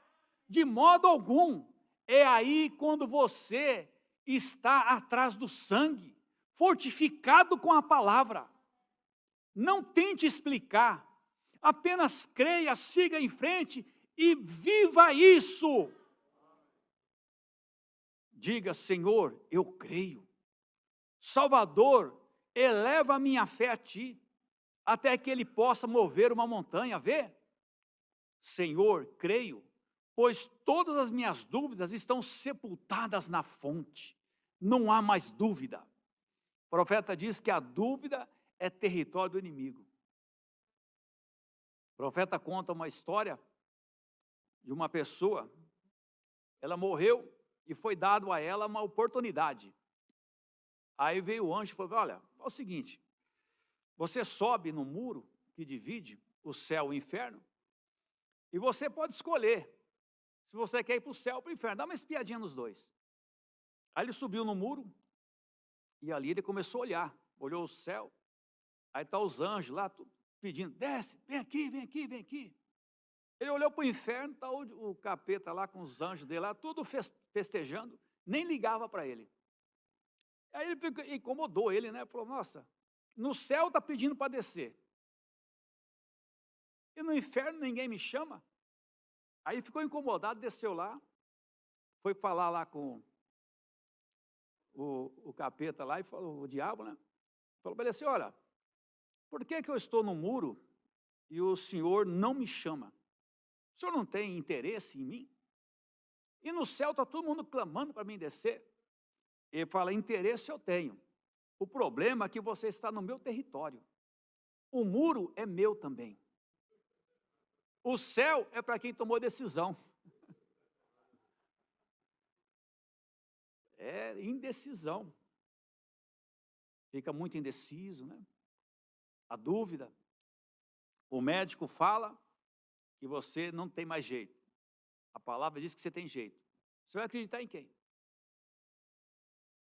De modo algum. É aí quando você está atrás do sangue, fortificado com a palavra. Não tente explicar, apenas creia, siga em frente e viva isso. Diga, Senhor, eu creio. Salvador, eleva a minha fé a Ti, até que Ele possa mover uma montanha, vê? Senhor, creio, pois todas as minhas dúvidas estão sepultadas na fonte. Não há mais dúvida. O profeta diz que a dúvida é território do inimigo. O profeta conta uma história de uma pessoa, ela morreu e foi dado a ela uma oportunidade. Aí veio o anjo e falou, olha, é o seguinte, você sobe no muro que divide o céu e o inferno, e você pode escolher se você quer ir para o céu ou para o inferno, dá uma espiadinha nos dois. Aí ele subiu no muro, e ali ele começou a olhar, olhou o céu, aí está os anjos lá, tudo pedindo, desce, vem aqui. Ele olhou para o inferno, está o capeta lá com os anjos dele lá, tudo festejando, nem ligava para ele. Aí ele incomodou ele, né? Falou, nossa, no céu está pedindo para descer. E no inferno ninguém me chama. Aí ficou incomodado, desceu lá, foi falar lá com o capeta lá, e falou, o diabo, né? Falou para ele assim, olha, por que eu estou no muro e o senhor não me chama? O senhor não tem interesse em mim? E no céu está todo mundo clamando para mim descer. Ele fala, interesse eu tenho. O problema é que você está no meu território. O muro é meu também. O céu é para quem tomou decisão. É indecisão. Fica muito indeciso, né? A dúvida. O médico fala que você não tem mais jeito. A palavra diz que você tem jeito. Você vai acreditar em quem?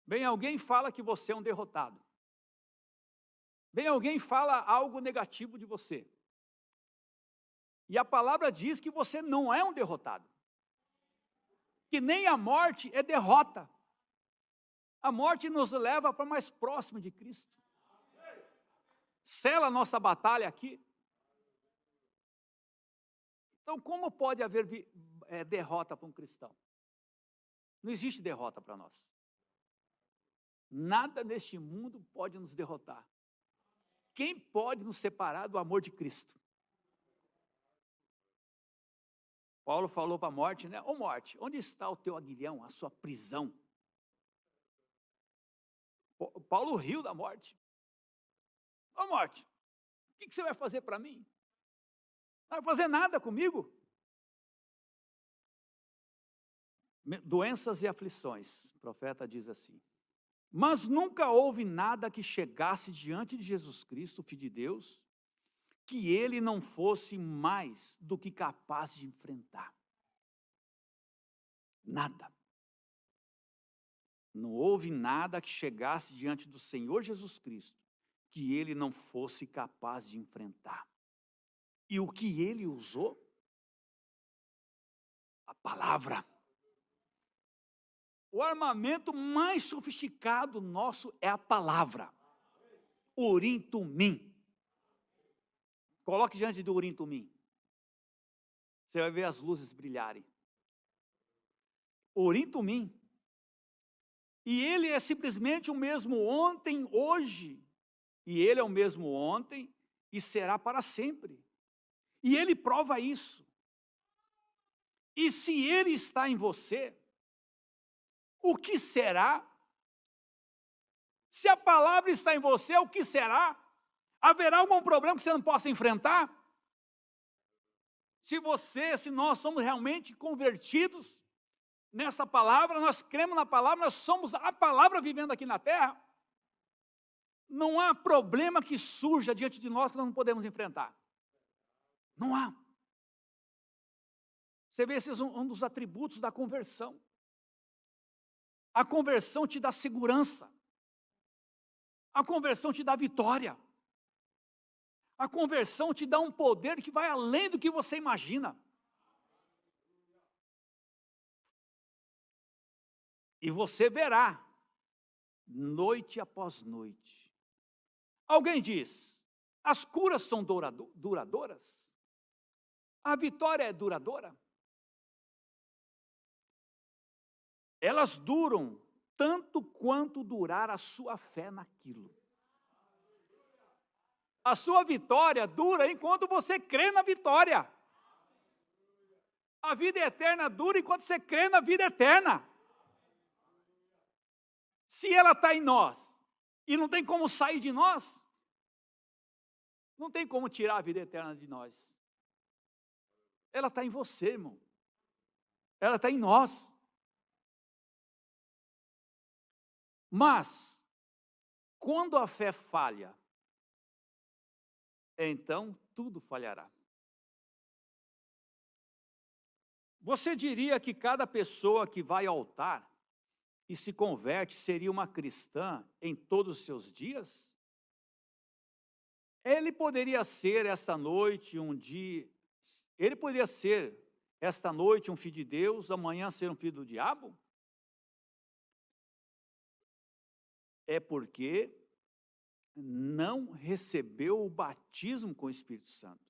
Vem alguém e fala que você é um derrotado. Vem alguém e fala algo negativo de você. E a palavra diz que você não é um derrotado. que nem a morte é derrota. A morte nos leva para mais próximo de Cristo. Sela a nossa batalha aqui. Então, como pode haver derrota para um cristão? Não existe derrota para nós. Nada neste mundo pode nos derrotar. Quem pode nos separar do amor de Cristo? Paulo falou para a morte, né? Ô morte, onde está o teu aguilhão, a sua prisão? Paulo riu da morte. Ô morte, o que você vai fazer para mim? Não vai fazer nada comigo? Doenças e aflições, o profeta diz assim. Mas nunca houve nada que chegasse diante de Jesus Cristo, Filho de Deus, que ele não fosse mais do que capaz de enfrentar. Nada. Não houve nada que chegasse diante do Senhor Jesus Cristo, que ele não fosse capaz de enfrentar. E o que ele usou? A palavra. O armamento mais sofisticado nosso é a palavra. Urim Tumim. Coloque diante do Urim Tumim. Você vai ver as luzes brilharem. Urim Tumim. E ele é simplesmente o mesmo ontem, hoje. E ele é o mesmo ontem e será para sempre. E ele prova isso. E se ele está em você, o que será? Se a palavra está em você, o que será? Haverá algum problema que você não possa enfrentar? Se nós somos realmente convertidos nessa palavra, nós cremos na palavra, nós somos a palavra vivendo aqui na terra, não há problema que surja diante de nós que nós não podemos enfrentar. Não há. Você vê, esse é um dos atributos da conversão. A conversão te dá segurança. A conversão te dá vitória. A conversão te dá um poder que vai além do que você imagina. E você verá, noite após noite. Alguém diz, as curas são duradouras? A vitória é duradoura? Elas duram tanto quanto durar a sua fé naquilo. A sua vitória dura enquanto você crê na vitória. A vida eterna dura enquanto você crê na vida eterna. Se ela está em nós e não tem como sair de nós, não tem como tirar a vida eterna de nós. Ela está em você, irmão. Ela está em nós. Mas, quando a fé falha, então tudo falhará. Você diria que cada pessoa que vai ao altar e se converte seria uma cristã em todos os seus dias? Ele poderia ser esta noite um filho de Deus, amanhã ser um filho do diabo? É porque não recebeu o batismo com o Espírito Santo.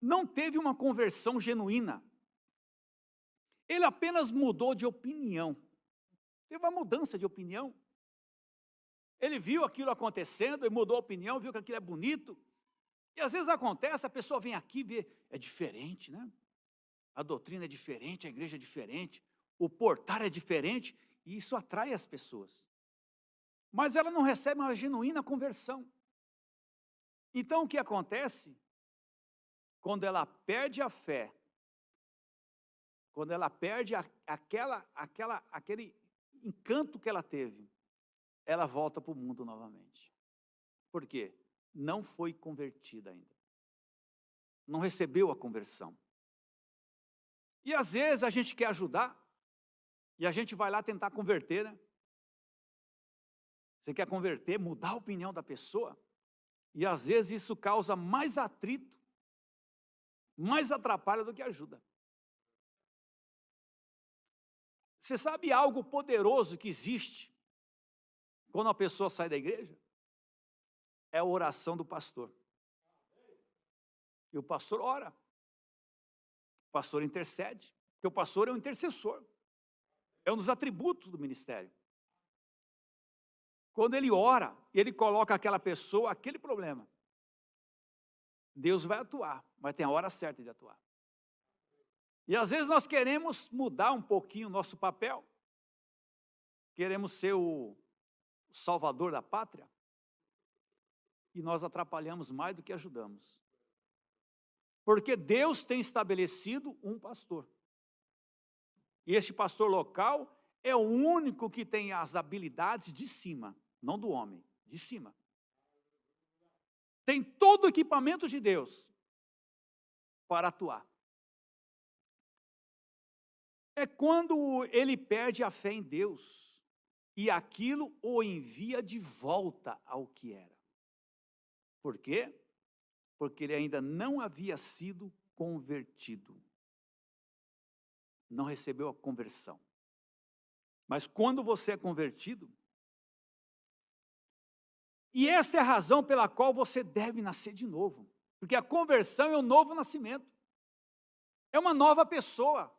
Não teve uma conversão genuína. Ele apenas mudou de opinião. Teve uma mudança de opinião. Ele viu aquilo acontecendo e mudou a opinião, viu que aquilo é bonito. E às vezes acontece, a pessoa vem aqui e vê, é diferente, né? A doutrina é diferente, a igreja é diferente, o portar é diferente, e isso atrai as pessoas. Mas ela não recebe uma genuína conversão. Então o que acontece? Quando ela perde a fé, quando ela perde aquele encanto que ela teve, ela volta para o mundo novamente. Por quê? Não foi convertida ainda. Não recebeu a conversão. E às vezes a gente quer ajudar, e a gente vai lá tentar converter, né? Você quer converter, mudar a opinião da pessoa, e às vezes isso causa mais atrito, mais atrapalha do que ajuda. Você sabe algo poderoso que existe quando a pessoa sai da igreja? É a oração do pastor. E o pastor ora. O pastor intercede. Porque o pastor é um intercessor. É um dos atributos do ministério. Quando ele ora, ele coloca aquela pessoa, aquele problema. Deus vai atuar, mas tem a hora certa de atuar. E às vezes nós queremos mudar um pouquinho o nosso papel. Queremos ser o salvador da pátria. E nós atrapalhamos mais do que ajudamos. Porque Deus tem estabelecido um pastor. E este pastor local é o único que tem as habilidades de cima, não do homem, de cima. Tem todo o equipamento de Deus para atuar. É quando ele perde a fé em Deus e aquilo o envia de volta ao que era. Por quê? Porque ele ainda não havia sido convertido. Não recebeu a conversão. Mas quando você é convertido, e essa é a razão pela qual você deve nascer de novo, porque a conversão é um novo nascimento, é uma nova pessoa.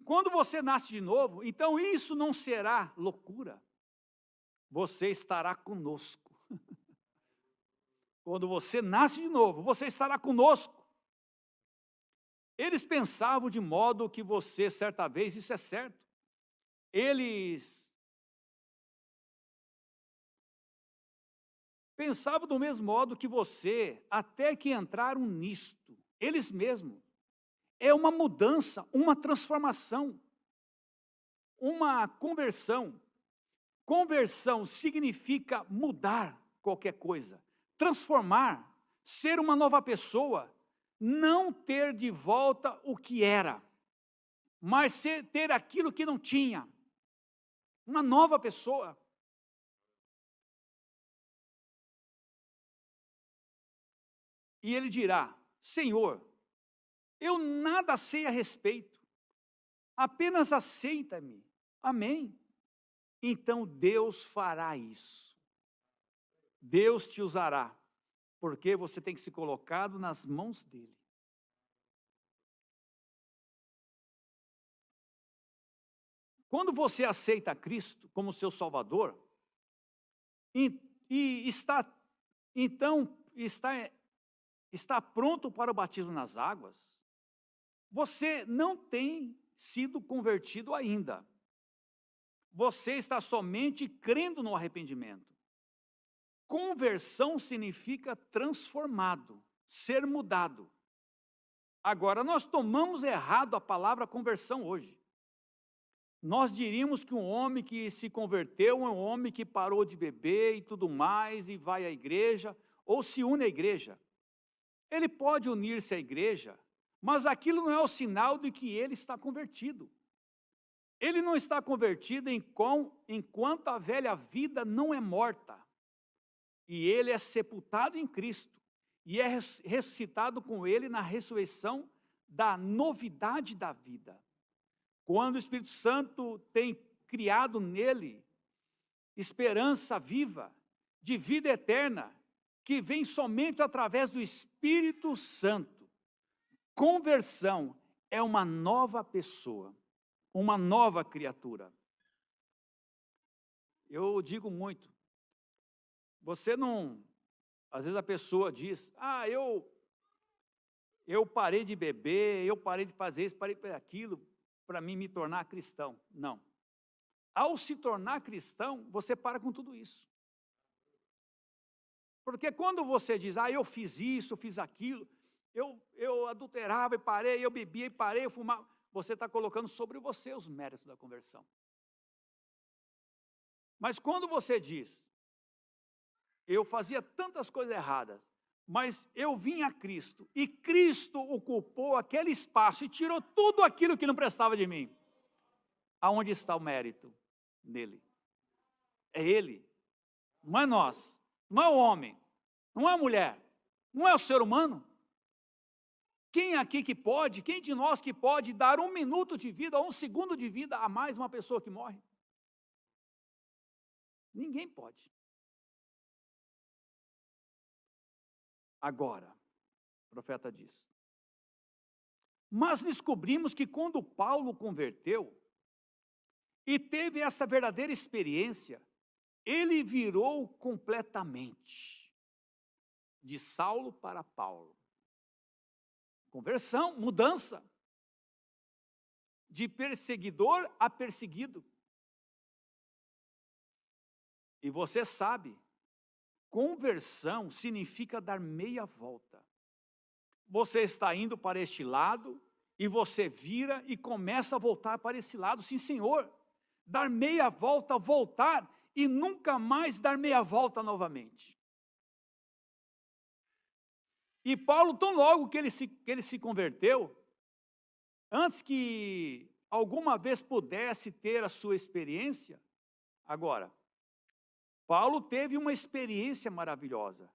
Quando você nasce de novo, então isso não será loucura, você estará conosco. Quando você nasce de novo, você estará conosco. Eles pensavam de modo que você, certa vez, isso é certo, eles pensavam do mesmo modo que você, até que entraram nisto, eles mesmos. É uma mudança, uma transformação, uma conversão. Conversão significa mudar qualquer coisa, transformar, ser uma nova pessoa, não ter de volta o que era, mas ter aquilo que não tinha, uma nova pessoa. E ele dirá: Senhor, eu nada sei a respeito, apenas aceita-me. Amém. Então Deus fará isso. Deus te usará, porque você tem que se colocar nas mãos dele. Quando você aceita Cristo como seu Salvador, está pronto para o batismo nas águas, você não tem sido convertido ainda. Você está somente crendo no arrependimento. Conversão significa transformado, ser mudado. Agora, nós tomamos errado a palavra conversão hoje. Nós diríamos que um homem que se converteu é um homem que parou de beber e tudo mais, e vai à igreja, ou se une à igreja. Ele pode unir-se à igreja, mas aquilo não é o sinal de que ele está convertido. Ele não está convertido enquanto a velha vida não é morta. E ele é sepultado em Cristo. E é ressuscitado com ele na ressurreição da novidade da vida. Quando o Espírito Santo tem criado nele esperança viva, de vida eterna, que vem somente através do Espírito Santo. Conversão é uma nova pessoa, uma nova criatura. Eu digo muito, você não, às vezes a pessoa diz, eu parei de beber, eu parei de fazer isso, parei de fazer aquilo, para mim me tornar cristão. Não. Ao se tornar cristão, você para com tudo isso. Porque quando você diz, eu fiz isso, fiz aquilo, eu adulterava e parei, eu bebia e parei, eu fumava, você está colocando sobre você os méritos da conversão. Mas quando você diz, eu fazia tantas coisas erradas, mas eu vim a Cristo, e Cristo ocupou aquele espaço e tirou tudo aquilo que não prestava de mim. Aonde está o mérito? Nele. É Ele, não é nós, não é o homem, não é a mulher, não é o ser humano. Quem aqui que pode, quem de nós que pode dar 1 minuto de vida, ou 1 segundo de vida a mais uma pessoa que morre? Ninguém pode. Agora, o profeta diz, mas descobrimos que quando Paulo converteu e teve essa verdadeira experiência, ele virou completamente de Saulo para Paulo. Conversão, mudança. De perseguidor a perseguido. E você sabe, conversão significa dar meia volta. Você está indo para este lado e você vira e começa a voltar para esse lado. Sim, Senhor. Dar meia volta, voltar e nunca mais dar meia volta novamente. E Paulo, tão logo que ele se converteu, antes que alguma vez pudesse ter a sua experiência, agora, Paulo teve uma experiência maravilhosa.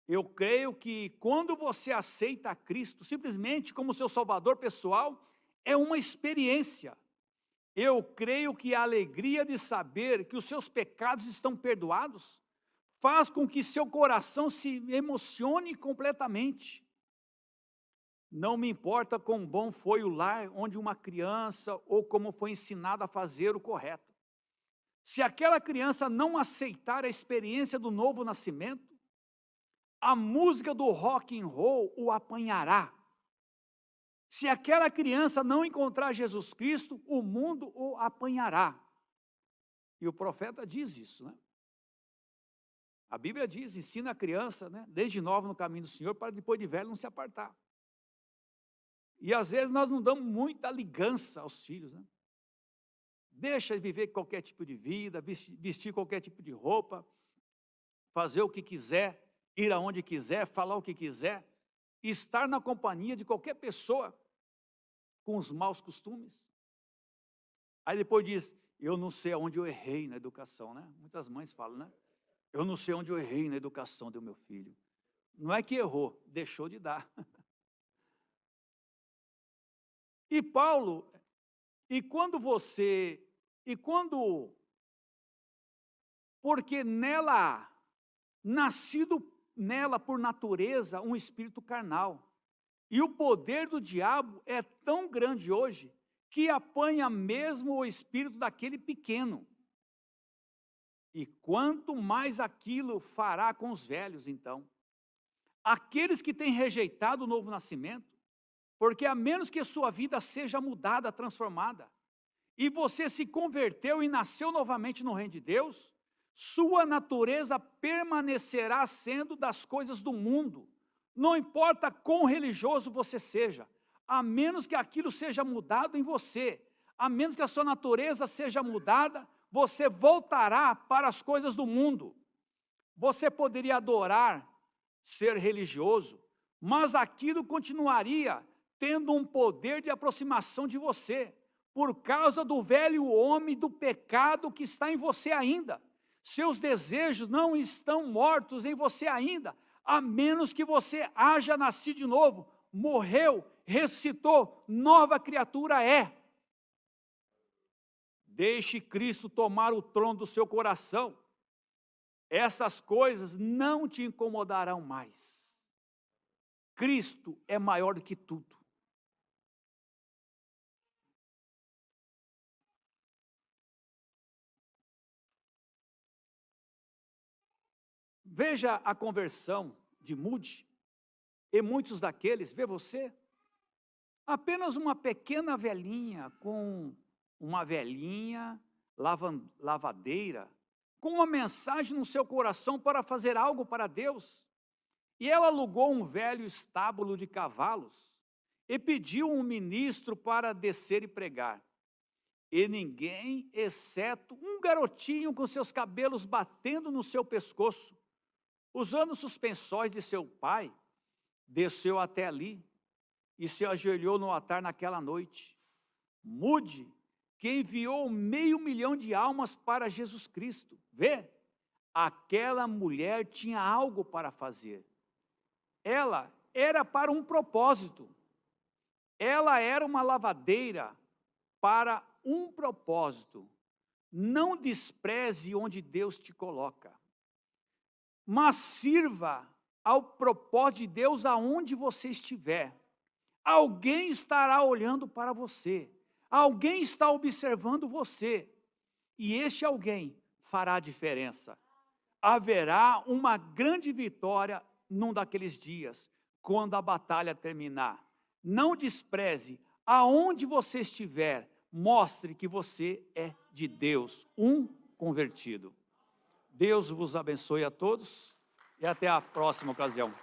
Eu creio que quando você aceita a Cristo, simplesmente como seu salvador pessoal, é uma experiência. Eu creio que a alegria de saber que os seus pecados estão perdoados, faz com que seu coração se emocione completamente. Não me importa quão bom foi o lar onde uma criança, ou como foi ensinada a fazer o correto. Se aquela criança não aceitar a experiência do novo nascimento, a música do rock and roll o apanhará. Se aquela criança não encontrar Jesus Cristo, o mundo o apanhará. E o profeta diz isso, né? A Bíblia diz, ensina a criança, né, desde nova no caminho do Senhor, para depois de velho não se apartar. E às vezes nós não damos muita ligança aos filhos, né? Deixa ele viver qualquer tipo de vida, vestir qualquer tipo de roupa, fazer o que quiser, ir aonde quiser, falar o que quiser, estar na companhia de qualquer pessoa com os maus costumes. Aí depois diz, eu não sei aonde eu errei na educação, né? Muitas mães falam, né? Eu não sei onde eu errei na educação do meu filho. Não é que errou, deixou de dar. E Paulo, porque nascido nela por natureza um espírito carnal. E o poder do diabo é tão grande hoje, que apanha mesmo o espírito daquele pequeno. E quanto mais aquilo fará com os velhos, então. Aqueles que têm rejeitado o novo nascimento, porque a menos que sua vida seja mudada, transformada, e você se converteu e nasceu novamente no reino de Deus, sua natureza permanecerá sendo das coisas do mundo. Não importa quão religioso você seja, a menos que aquilo seja mudado em você, a menos que a sua natureza seja mudada, você voltará para as coisas do mundo. Você poderia adorar, ser religioso, mas aquilo continuaria tendo um poder de aproximação de você, por causa do velho homem do pecado que está em você ainda. Seus desejos não estão mortos em você ainda, a menos que você haja nascido de novo, morreu, ressuscitou, nova criatura é. Deixe Cristo tomar o trono do seu coração. Essas coisas não te incomodarão mais. Cristo é maior do que tudo. Veja a conversão de Moody, e muitos daqueles, vê você, apenas uma pequena velhinha com uma velhinha lavadeira, com uma mensagem no seu coração para fazer algo para Deus. E ela alugou um velho estábulo de cavalos e pediu um ministro para descer e pregar. E ninguém, exceto um garotinho com seus cabelos batendo no seu pescoço, usando os suspensóis de seu pai, desceu até ali e se ajoelhou no altar naquela noite. Moody, que enviou 500.000 de almas para Jesus Cristo. Vê, aquela mulher tinha algo para fazer. Ela era para um propósito. Ela era uma lavadeira para um propósito. Não despreze onde Deus te coloca, mas sirva ao propósito de Deus aonde você estiver. Alguém estará olhando para você, alguém está observando você, e este alguém fará a diferença. Haverá uma grande vitória num daqueles dias, quando a batalha terminar. Não despreze, aonde você estiver, mostre que você é de Deus, um convertido. Deus vos abençoe a todos e até a próxima ocasião.